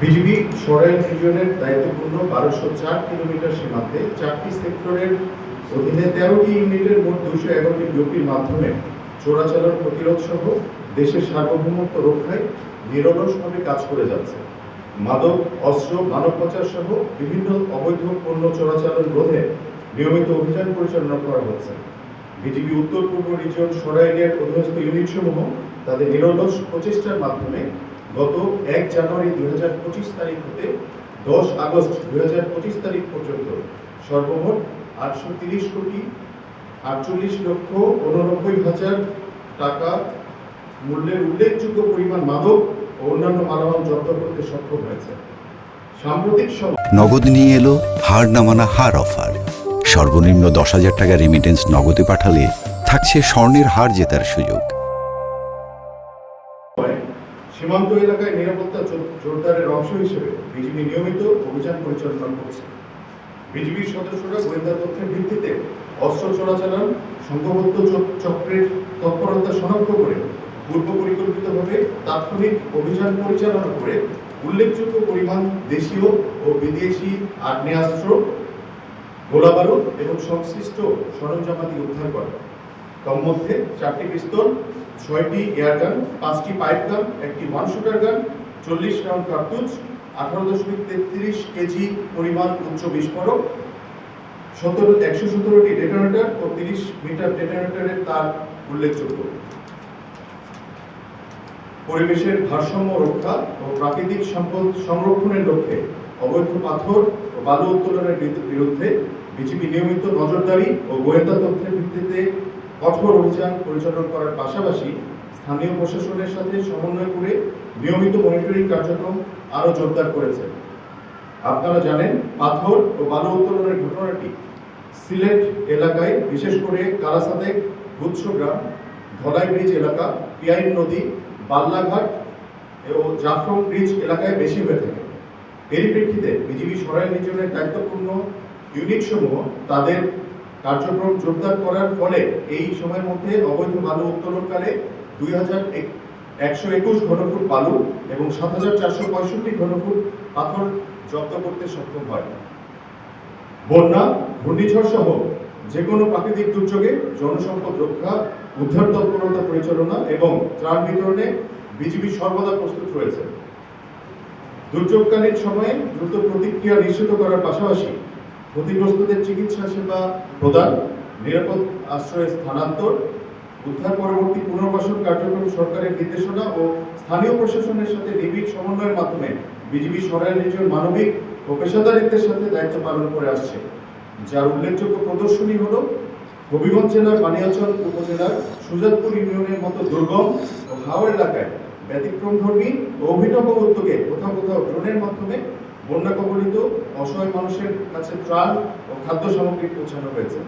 BGB Sarail রিজিয়নের দায়িত্বপূর্ণ 1204 kilometre সীমান্তে 4টি সেক্টরের অধীনে 13টি ইউনিটের মোট 211টি ডিউটির মাধ্যমে চোরাচালান প্রতিরোধ সহ দেশের সার্বভৌমত্ব রক্ষায় নিরলসভাবে কাজ করে যাচ্ছে। মাদক, অস্ত্র, মানব পাচার সহ বিভিন্ন অবৈধ পণ্য চোরাচালান রোধে নিয়মিত অভিযান পরিচালনা করা হচ্ছে। বিজিবি উত্তর পূর্ব রিজিয়ন সরাইলের অধীনস্থ ইউনিটসমূহ তাদের নিরলস প্রচেষ্টার মাধ্যমে গত 1 জানুয়ারি 2025 তারিখ হতে 10 আগস্ট 2025 তারিখ পর্যন্ত সর্বমোট 830 কোটি 48 লক্ষ 89 হাজার টাকা মূল্যের উল্লেখযোগ্য পরিমাণ মাদক ও অন্যান্য মালামাল জব্দ করতে সক্ষম হয়েছে। সাম্প্রতিক সময় নগদ নিয়ে এলো হার না মানা হার অফার। সর্বনিম্ন 10,000 টাকা রেমিটেন্স নগদে পাঠালে থাকছে স্বর্ণের হার জেতার সুযোগ। সীমান্ত এলাকায় নিরাপত্তা জোরদারের অংশ হিসেবে বিজিবি নিয়মিত অভিযান পরিচালনা করছে। বিজিবির সদস্যরা গোয়েন্দা তথ্যের ভিত্তিতে অস্ত্র চোরাচালান সংঘবদ্ধ চক্রের তৎপরতা শনাক্ত করে পূর্ব পরিকল্পিতভাবে তাৎক্ষণিক অভিযান পরিচালনা করে উল্লেখযোগ্য পরিমাণ দেশীয় ও বিদেশি আগ্নেয়াস্ত্র, গোলাবারুদ এবং সংশ্লিষ্ট সরঞ্জামাদি উদ্ধার করে। তন্মধ্যে 4টি পিস্তল, 6টি এয়ারগান, 5টি পাইপ গান, 1টি one shooter gun, 40 round কার্তুজ, 18.33 KG পরিমাণ উচ্চ বিস্ফোরক, 117টি ডেটোনেটর ও 30 মিটার ডেটোনেটরের তার উল্লেখযোগ্য। পরিবেশের ভারসাম্য রক্ষা ও প্রাকৃতিক সম্পদ সংরক্ষণের লক্ষ্যে অবৈধ পাথর ও বালু উত্তোলনের বিরুদ্ধে বিজিবি নিয়মিত নজরদারি ও গোয়েন্দা তথ্যের ভিত্তিতে কঠোর অভিযান পরিচালনা করার পাশাপাশি স্থানীয় প্রশাসনের সাথে সমন্বয় করে নিয়মিত মনিটরিং কার্যক্রম আরও জোরদার করেছে। আপনারা জানেন, পাথর ও বালু উত্তোলনের ঘটনাটি সিলেট এলাকায়, বিশেষ করে কালাসাদেক, গুচ্ছগ্রাম, ধলাই ব্রিজ এলাকা, পিয়াইন নদী, বাল্লাঘাট ও জাফরং ব্রিজ এলাকায় বেশি হয়ে থাকে। এরই প্রেক্ষিতে বিজিবি সরাইল রিজিয়নের দায়িত্বপূর্ণ ইউনিটসমূহ তাদের কার্যক্রম জোরদার করার ফলে এই সময়ের মধ্যে অবৈধ বালু উত্তোলনকালে 2121 ঘনফুট বালু এবং 7,465 ঘনফুট পাথর জব্দ করতে সক্ষম হয়। বন্যা, ঘূর্ণিঝড় সহ যে কোনো প্রাকৃতিক দুর্যোগে জনসম্পদ রক্ষা, উদ্ধার তৎপরতা পরিচালনা এবং ত্রাণ বিতরণে বিজিবি সর্বদা প্রস্তুত রয়েছে। দুর্যোগকালীন সময়ে দ্রুত প্রতিক্রিয়া নিশ্চিত করার পাশাপাশি ক্ষতিগ্রস্তদের চিকিৎসা সেবা প্রদান, নিরাপদ আশ্রয়ে স্থানান্তর, উদ্ধার পরবর্তী পুনর্বাসন কার্যক্রম সরকারের নির্দেশনা ও স্থানীয় প্রশাসনের সাথে নিবিড় সমন্বয়ের মাধ্যমে বিজিবি সরাইল রিজিয়ন মানবিক ও পেশাদারিত্বের সাথে দায়িত্ব পালন করে আসছে। যার উল্লেখযোগ্য প্রদর্শনী হল হবিগঞ্জ জেলার বানিয়াচল উপজেলার সুজাতপুর ইউনিয়নের মতো দুর্গম ও হাওড় এলাকায় ব্যতিক্রমধর্মী ও অভিনব উদ্যোগে কোথাও কোথাও ড্রোনের মাধ্যমে বন্যা কবলিত অসহায় মানুষের কাছে ত্রাণ ও খাদ্য সামগ্রী পৌঁছানো হয়েছে।